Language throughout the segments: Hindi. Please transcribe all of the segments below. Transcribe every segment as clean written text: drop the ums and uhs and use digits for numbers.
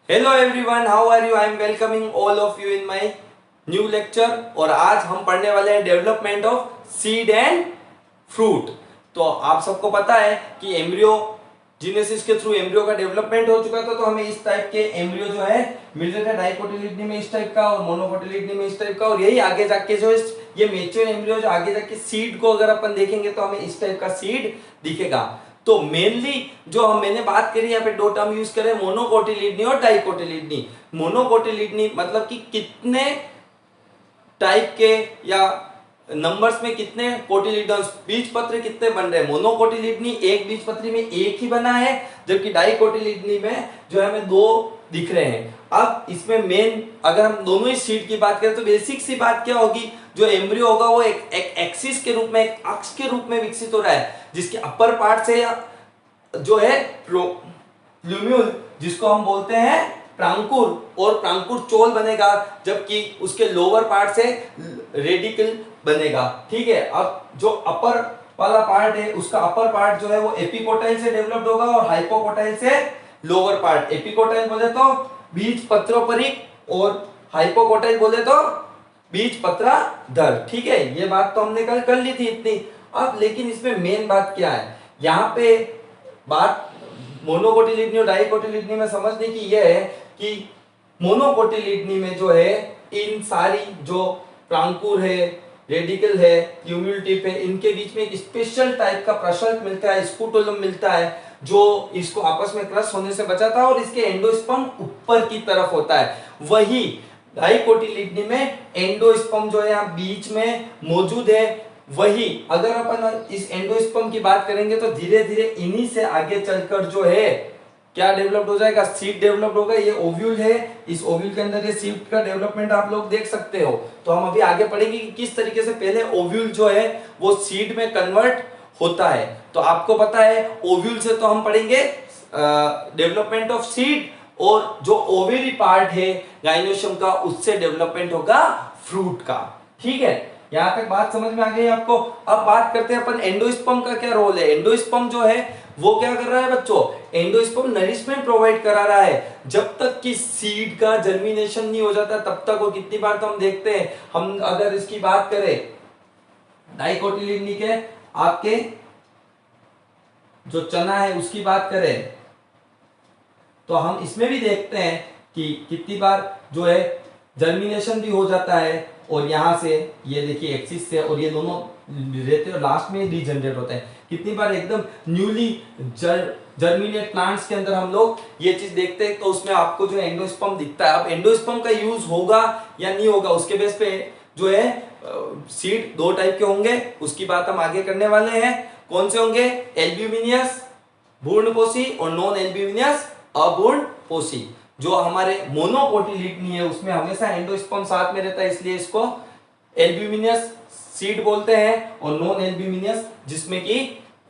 Hello everyone, how are you? I am welcoming all of you in my new lecture. और आज हम पढ़ने वाले हैं development of seed and fruit. तो आप सबको पता है कि एम्ब्रियो जीनेसिस के थ्रू एम्ब्रियो का डेवलपमेंट हो चुका था, तो हमें इस टाइप के एम्ब्रियो जो है मिल रहे थे, डाइकोटिलिडनी में इस टाइप का और मोनोकोटिलिडनी में इस टाइप का। और यही आगे जाके जो ये मेच्योर एम्ब्रियो जो आगे जाके सीड को अगर अपन देखेंगे तो हमें इस टाइप का सीड दिखेगा। तो मेनली जो मैंने बात करी यहाँ पे दो टर्म यूज करें, मोनोकोटिलिडनी और डाइकोटिलिडनी। मोनोकोटिलिडनी मतलब कि कितने टाइप के या नंबर्स में कितने कोटिलिडन्स बीज पत्र कितने बन रहे हैं। मोनोकोटिलिडनी एक बीज पत्री में एक ही बना है, जबकि डाइकोटिलिडनी में जो है हमें दो दिख रहे हैं। अब इसमें मेन अगर हम दोनों ही सीड की बात करें तो बेसिक सी बात क्या होगी, जो एम्ब्रियो होगा वो एक एक्सिस के रूप में, एक अक्ष के रूप में विकसित हो रहा है, जिसके अपर पार्ट से जो है प्लूम्यूल जिसको हम बोलते हैं प्रांकुर, और प्रांकुर चोल बनेगा, जबकि उसके लोअर पार्ट से रेडिकल बनेगा। ठीक है। अब जो अपर वाला पार्ट है उसका अपर पार्ट जो है वो एपिकोटाइल से डेवलप्ड होगा और हाइपोकोटाइल से लोअर पार्ट। एपिकोटाइल बोले तो बीज पत्रोपरिक और हाइपोकोटाइल बोले तो बीज पत्राधर। ठीक है, ये बात तो हमने कल कर ली थी इतनी। अब लेकिन इसमें मेन बात क्या है, यहाँ पे बात मोनोकोटिलिडनी और डाइकोटिलिडनी में समझने की यह है कि मोनोकोटिलिडनी में जो है इन सारी जो प्रांकुर है, रेडिकल है, प्लूम्यूल टिप है, इनके बीच में एक स्पेशल टाइप का प्रशल्क मिलता है, स्पूटोलम मिलता है, जो इसको आपस में क्रश होने से बचाता है और इसके एंडोस्पर्म ऊपर की तरफ होता है। वही डाइकोटिलिडनी में एंडोस्पर्म जो है यहाँ बीच में मौजूद है। वही अगर अपन इस एंडोस्पर्म की बात करेंगे तो धीरे धीरे इन्हीं से आगे चलकर जो है क्या डेवलप हो जाएगा, सीड डेवलप होगा। ये ओव्यूल है, इस ओव्यूल के अंदर ये सीड का डेवलपमेंट आप लोग देख सकते हो। तो हम अभी आगे पढ़ेंगे कि किस तरीके से पहले ओव्यूल जो है वो सीड में कन्वर्ट होता है। तो आपको पता है ओव्यूल से तो हम पढ़ेंगे डेवलपमेंट ऑफ सीड, और जो ओवेरी पार्ट है गाइनोशियम का उससे डेवलपमेंट होगा फ्रूट का। ठीक है, यहां तक बात समझ में आ गई आपको। अब बात करते हैं अपन एंडोस्पर्म का क्या रोल है। एंडोस्पर्म जो है वो क्या कर रहा है बच्चों, एंडोस्पर्म नरिशमेंट प्रोवाइड करा रहा है। जब तक कि सीड का जर्मिनेशन नहीं हो जाता तब तक वो कितनी बार तो हम देखते हैं, हम अगर इसकी बात करें डाइकोटिलिडनी के आपके जो चना है उसकी बात करें तो हम इसमें भी देखते हैं कि कितनी बार जो है जर्मिनेशन भी हो जाता है, और यहां से ये देखिए एक्सिस से, और ये दोनों रहते हैं और लास्ट में रीजनरेट होते हैं। कितनी बार एकदम न्यूली जर्मिनेट प्लांट्स के अंदर हम लोग ये चीज देखते हैं, तो उसमें आपको जो एंडोस्पर्म दिखता है। अब एंडोस्पर्म का यूज होगा या नहीं होगा उसके बेस पे जो है सीड दो टाइप के होंगे, उसकी बात हम आगे करने वाले हैं। कौन से होंगे, एल्ब्यूमिनियस भ्रूणपोषी और नॉन एल्ब्यूमिनियस अभ्रूणपोषी। जो हमारे मोनोकोटिलिडनी है उसमें हमेशा एंडोस्पर्म साथ में रहता है, इसलिए इसको एल्ब्यूमिनियस सीड बोलते हैं, और नॉन एल्ब्यूमिनियस जिसमें कि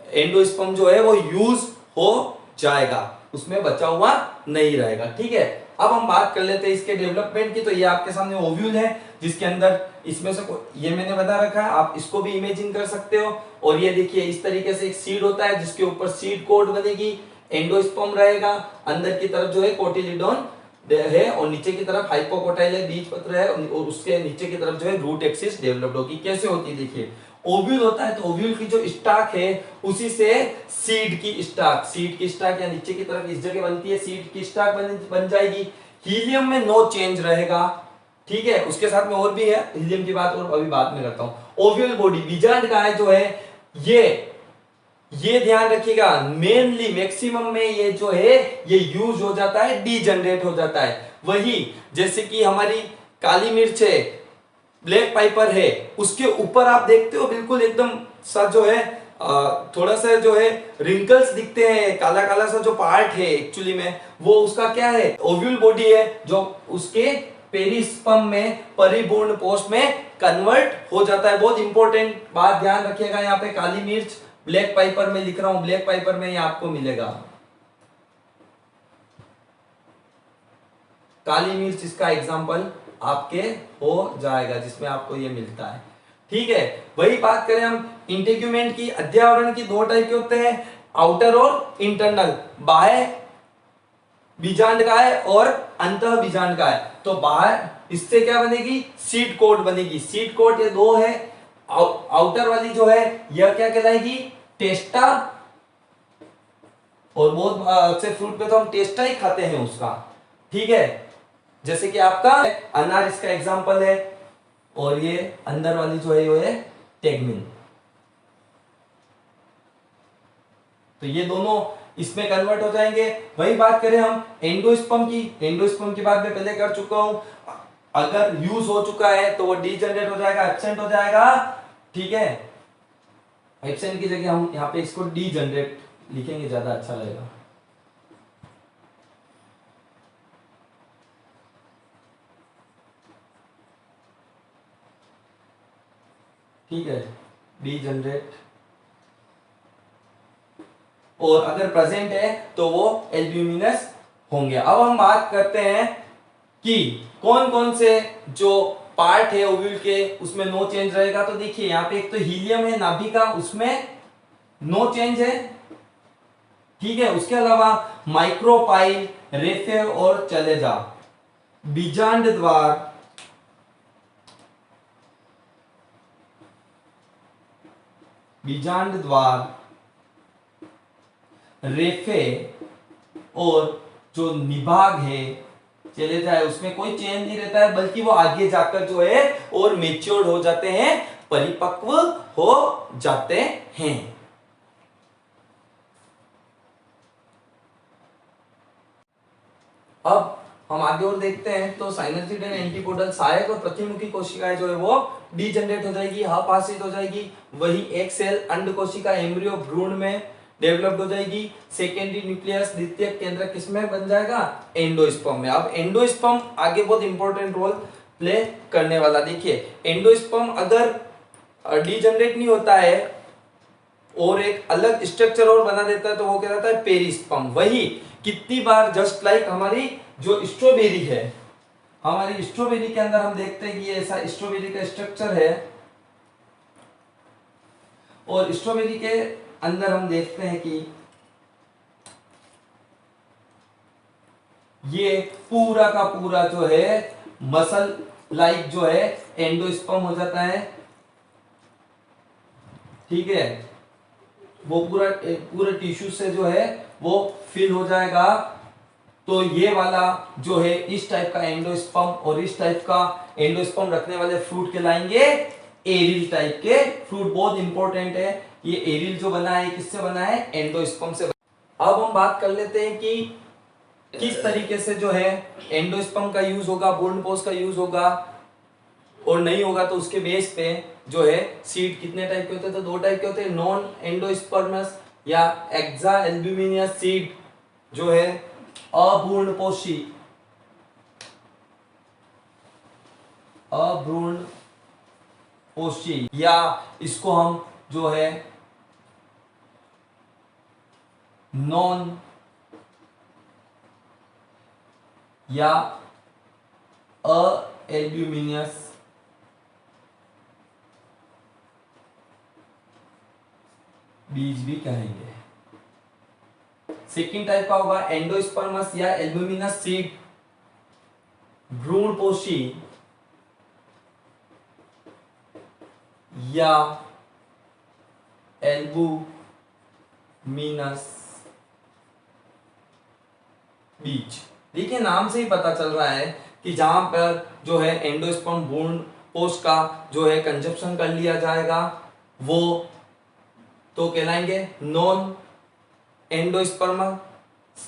एंडोस्पर्म जो है वो यूज हो जाएगा, उसमें बचा हुआ नहीं रहेगा। ठीक है, अब हम बात कर लेते हैं इसके डेवलपमेंट की। तो ये आपके सामने ओव्यूल है जिसके अंदर इसमें से ये मैंने बता रखा है, आप इसको भी इमेजिन कर सकते हो। और ये देखिए इस तरीके से एक सीड होता है जिसके ऊपर सीड कोट बनेगी, एंडोस्पर्म रहेगा, अंदर की तरफ जो है कोटिलिडोन है और नीचे की तरफ हाइपोकोटाइल है, बीज पत्र है, और उसके नीचे की तरफ जो है रूट एक्सिस डेवलप्ड होगी। कैसे होती है देखिए, ओव्यूल होता है तो ओव्यूल की जो स्टाक है उसी से सीड की स्टाक या नीचे की तरफ इस जगह बनती है, सीड की स्टाक बन जाएगी। हीलियम में नो चेंज रहेगा। ठीक है, उसके साथ में और भी है, हीलियम की बात और अभी बाद में करता हूं। ओव्यूल बॉडी बीजांड का है जो है ये ध्यान रखिएगा, मेनली मैक्सिमम में ये जो है ये यूज हो जाता है, डीजनरेट हो जाता है। वही जैसे कि हमारी काली मिर्च है, ब्लैक पाइपर है, उसके ऊपर आप देखते हो बिल्कुल एकदम सा जो है थोड़ा सा जो है रिंकल्स दिखते हैं, काला काला सा जो पार्ट है एक्चुअली में वो उसका क्या है, ओव्यूल बॉडी है, जो उसके पेरिस्पर्म में परिपूर्ण पोस्ट में कन्वर्ट हो जाता है। बहुत इंपॉर्टेंट बात ध्यान रखिएगा, यहाँ पे काली मिर्च ब्लैक पाइपर में लिख रहा हूं, ब्लैक पाइपर में ये आपको मिलेगा, काली मिर्च इसका एग्जांपल आपके हो जाएगा जिसमें आपको ये मिलता है। ठीक है, वही बात करें हम इंटेग्यूमेंट की, अध्यावरण की दो टाइप के होते हैं, आउटर और इंटरनल। बाह्य बीजांड का है और अंतः बीजांड का है। तो बाहर इससे क्या बनेगी, सीड कोट बनेगी। सीड कोट ये दो है, आउटर वाली जो है यह क्या कहलाएगी, टेस्टा। और बहुत से फ्रूट पे तो हम टेस्टा ही खाते हैं उसका, ठीक है। जैसे कि आपका अनार इसका एग्जांपल है, और ये अंदर वाली जो है वो है टेगमिन। तो ये दोनों इसमें कन्वर्ट हो जाएंगे। वही बात करें हम एंडोस्पर्म की, एंडोस्पर्म की बात मैं पहले कर चुका हूं। अगर यूज हो चुका है तो वो डीजनरेट हो जाएगा, एब्सेंट हो जाएगा, ठीक है। एब्सेंट की जगह हम यहाँ पे इसको डीजनरेट लिखेंगे, ज्यादा अच्छा लगेगा। ठीक है, डीजनरेट। और अगर प्रेजेंट है तो वो एल्ब्यूमिनस होंगे। अब हम बात करते हैं कि कौन कौन से जो पार्ट है ओव्यूल के उसमें नो चेंज रहेगा। तो देखिए यहाँ पे एक तो हीलियम है नाभि का, उसमें नो चेंज है, ठीक है। उसके अलावा माइक्रोपाइल, रेफे और चलेजा, बीजांड द्वार, बीजांड द्वार, रेफे और जो निभाग है चले जाए, उसमें कोई चेंज नहीं रहता है, बल्कि वो आगे जाकर जो है और मेच्योर्ड हो जाते हैं, परिपक्व हो जाते हैं। अब हम आगे और देखते हैं तो साइनर्जिड एंड एंटीपोडल सहायक और प्रतिमुखी कोशिकाएं जो है वो डीजनरेट हो जाएगी, हाफ आसिड हो जाएगी। वही एक सेल अंड कोशिका एम्ब्रियो भ्रूण में डेवलप्ड हो जाएगी। सेकेंडरी न्यूक्लियस द्वितीय केंद्र किसमें बन जाएगा, एंडोस्पर्म में। अब एंडोस्पर्म आगे बहुत इंपॉर्टेंट रोल प्ले करने वाला। देखिए एंडोस्पर्म अगर डीजनरेट नहीं होता है और एक अलग स्ट्रक्चर और बना देता है तो वो कहलाता है पेरिस्पर्म। वही कितनी बार जस्ट लाइक हमारी जो स्ट्रॉबेरी है, हमारी स्ट्रॉबेरी के अंदर हम देखते हैं कि ये ऐसा स्ट्रॉबेरी का स्ट्रक्चर है, और स्ट्रॉबेरी के अंदर हम देखते हैं कि ये पूरा का पूरा जो है मसल लाइक जो है एंडोस्पर्म हो जाता है, ठीक है। वो पूरा टिश्यू से जो है वो फिल हो जाएगा। तो ये वाला जो है इस टाइप का एंडोस्पर्म और इस टाइप का एंडोस्पर्म रखने वाले फ्रूट कहलाएंगे एरिल टाइप के फ्रूट। बहुत इंपॉर्टेंट है, ये एरिल जो बना है किससे बना है, एंडोस्पर्म से। अब हम बात कर लेते हैं कि किस तरीके से जो है एंडोस्पर्म का यूज होगा, भ्रूणपोष का यूज होगा, और नहीं होगा तो उसके बेस पे जो है सीड कितने टाइप के होते हैं। तो दो टाइप के होते हैं, नॉन एंडोस्पर्मस या एक्सा एल्ब्यूमिनियस सीड जो है अभ्रूणपोषी, अभ्रूणपोषी, या इसको हम जो है नॉन या अएल्ब्यूमिनियस बीज भी कहेंगे। सेकेंड टाइप का होगा एंडोस्पर्मस या एल्ब्यूमिनस सीड, भ्रूणपोषी या एल्ब्यूमिनस बीज। देखिए नाम से ही पता चल रहा है कि जहां पर जो है एंडोस्पर्म भ्रूणपोष का जो है कंजप्शन कर लिया जाएगा वो तो कहलाएंगे नॉन एंडोस्पर्म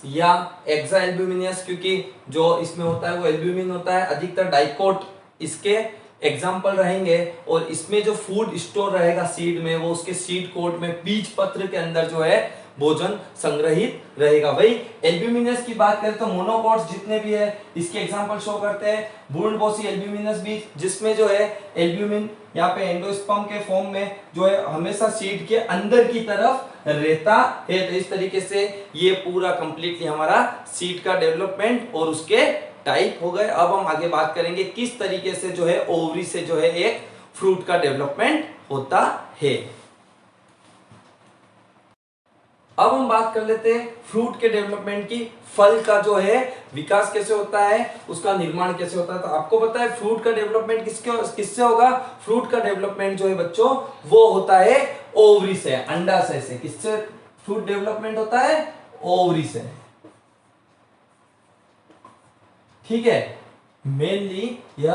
या एक्सा एल्ब्यूमिनियस, क्योंकि जो इसमें होता है वो एल्ब्यूमिन होता है। अधिकतर डाइकोट इसके एग्जाम्पल रहेंगे, और इसमें जो फूड स्टोर रहेगा सीड में वो उसके सीड कोट में बीज पत्र के अंदर जो है भोजन संग्रहित रहेगा। भाई एल्ब्यूमिनस की बात करें तो मोनोकॉट्स जितने भी है इसके एग्जांपल शो करते हैं भ्रूणपोषी एल्ब्यूमिनस बीज, जिसमें जो है एल्ब्यूमिन यहाँ पे एंडोस्पर्म के फॉर्म में जो है हमेशा सीड के अंदर की तरफ रहता है। तो इस तरीके से ये पूरा कंप्लीटली हमारा सीड का डेवलपमेंट और उसके टाइप हो गए। अब हम आगे बात करेंगे किस तरीके से जो है ओवरी से जो है एक फ्रूट का डेवलपमेंट होता है। अब हम बात कर लेते हैं फ्रूट के डेवलपमेंट की। फल का जो है विकास कैसे होता है, उसका निर्माण कैसे होता है। तो आपको पता है फ्रूट का डेवलपमेंट किससे होगा। फ्रूट का डेवलपमेंट जो है बच्चों वो होता है ओवरी से, अंडाशय से। किससे फ्रूट डेवलपमेंट होता है, ओवरी से, ठीक है। मेनली यह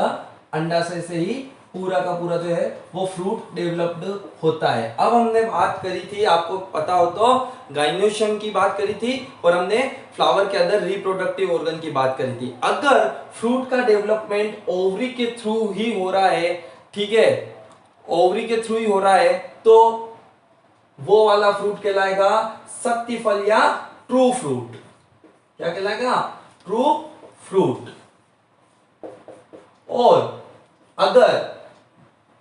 अंडाशय से ही पूरा का पूरा जो है वो फ्रूट डेवलप्ड होता है। अब हमने बात करी थी, आपको पता हो तो, गाइनोशियम की बात करी थी और हमने फ्लावर के अंदर रिप्रोडक्टिव ऑर्गन की बात करी थी। अगर फ्रूट का डेवलपमेंट ओवरी के थ्रू ही हो रहा है, ठीक है, ओवरी के थ्रू ही हो रहा है, तो वो वाला फ्रूट कहलाएगा शक्ति फल या ट्रू फ्रूट। क्या कहलाएगा, ट्रू फ्रूट। और अगर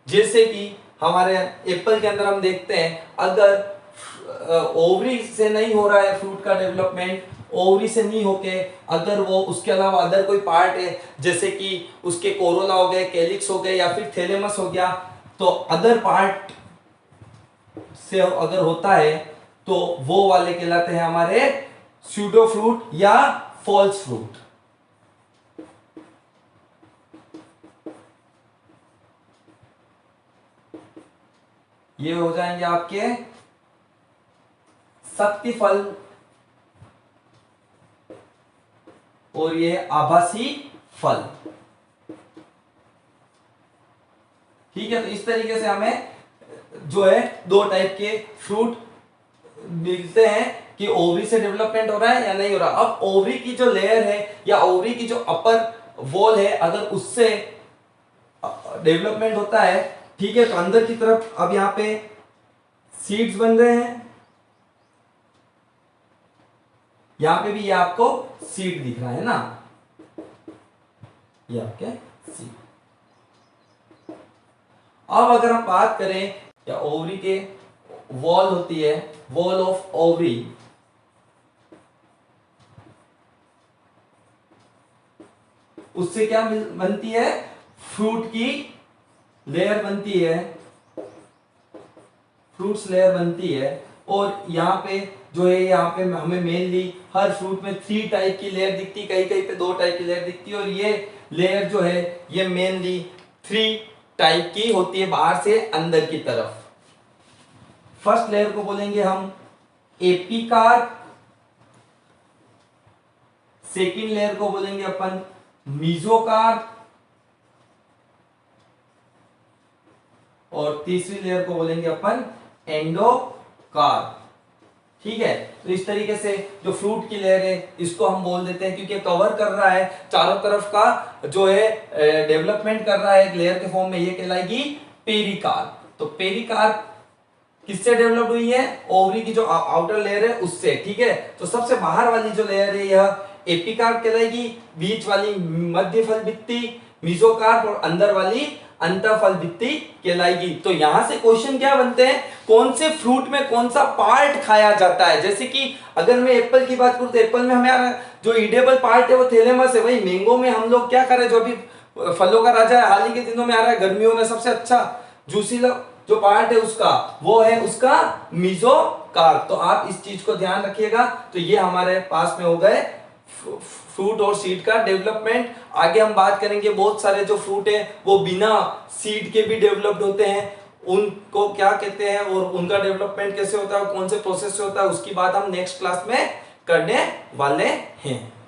जैसे कि हमारे एप्पल के अंदर हम देखते हैं, अगर ओवरी से नहीं हो रहा है फ्रूट का डेवलपमेंट, ओवरी से नहीं होके अगर वो उसके अलावा अदर कोई पार्ट है, जैसे कि उसके कोरोला हो गए, कैलिक्स हो गए या फिर थैलेमस हो गया, तो अदर पार्ट से अगर होता है तो वो वाले कहलाते हैं हमारे स्यूडो फ्रूट या फॉल्स फ्रूट। ये हो जाएंगे आपके शक्ति फल और ये आभासी फल, ठीक है। तो इस तरीके से हमें जो है दो टाइप के फ्रूट मिलते हैं कि ओवरी से डेवलपमेंट हो रहा है या नहीं हो रहा। अब ओवरी की जो लेयर है या ओवरी की जो अपर वॉल है, अगर उससे डेवलपमेंट होता है, ठीक है, तो अंदर की तरफ अब यहां पे सीड्स बन रहे हैं। यहां पे भी ये आपको सीड दिख रहा है ना, ये आपके सीड। अब अगर हम बात करें या ओवरी के वॉल होती है, वॉल ऑफ ओवरी, उससे क्या बनती है, फ्रूट की लेयर बनती है, फ्रूट्स लेयर बनती है। और यहाँ पे जो है, यहाँ पे हमें मेनली हर फ्रूट में 3 टाइप की लेयर दिखती, कहीं कहीं पे 2 टाइप की लेयर दिखती है। और ये लेयर जो है ये मेनली 3 टाइप की होती है, बाहर से अंदर की तरफ। फर्स्ट लेयर को बोलेंगे हम एपिकार्प, सेकेंड लेयर को बोलेंगे अपन मीजोकार्प, और तीसरी लेयर को बोलेंगे अपन एंडोकार्प, ठीक है। तो इस तरीके से जो फ्रूट की लेयर है इसको हम बोल देते हैं, क्योंकि कवर कर रहा है चारों तरफ का जो है डेवलपमेंट कर रहा है एक लेयर के फॉर्म में, ये कहलाएगी पेरिकार्प। तो पेरिकार्प किससे डेवलप हुई है, ओवरी की जो आउटर लेयर है उससे, ठीक है। तो सबसे बाहर वाली जो लेयर है यह एपिकार्प कहलाएगी, बीच वाली मध्य फल भित्ति मीजोकार्प, और अंदर वाली अंतःफल भित्ति कहलाएगी। तो यहां से क्वेश्चन क्या बनते हैं, कौन से फ्रूट में कौन सा पार्ट खाया जाता है। जैसे कि अगर मैं एप्पल की बात करूं तो एप्पल में हमें जो ईडेबल पार्ट है वो थैलेमस है। वही मैंगो में हम लोग क्या करें, जो अभी फलों का राजा है, हाल ही के दिनों में आ रहा है, गर्मियों में सबसे अच्छा जूसीला जो पार्ट है उसका, वो है उसका मीजोकार्प। तो आप इस चीज को ध्यान रखिएगा। तो ये हमारे पास में हो गए फ्रूट और सीड का डेवलपमेंट। आगे हम बात करेंगे बहुत सारे जो फ्रूट है वो बिना सीड के भी डेवलप्ड होते हैं, उनको क्या कहते हैं और उनका डेवलपमेंट कैसे होता है, कौन से प्रोसेस से होता है, उसकी बात हम नेक्स्ट क्लास में करने वाले हैं।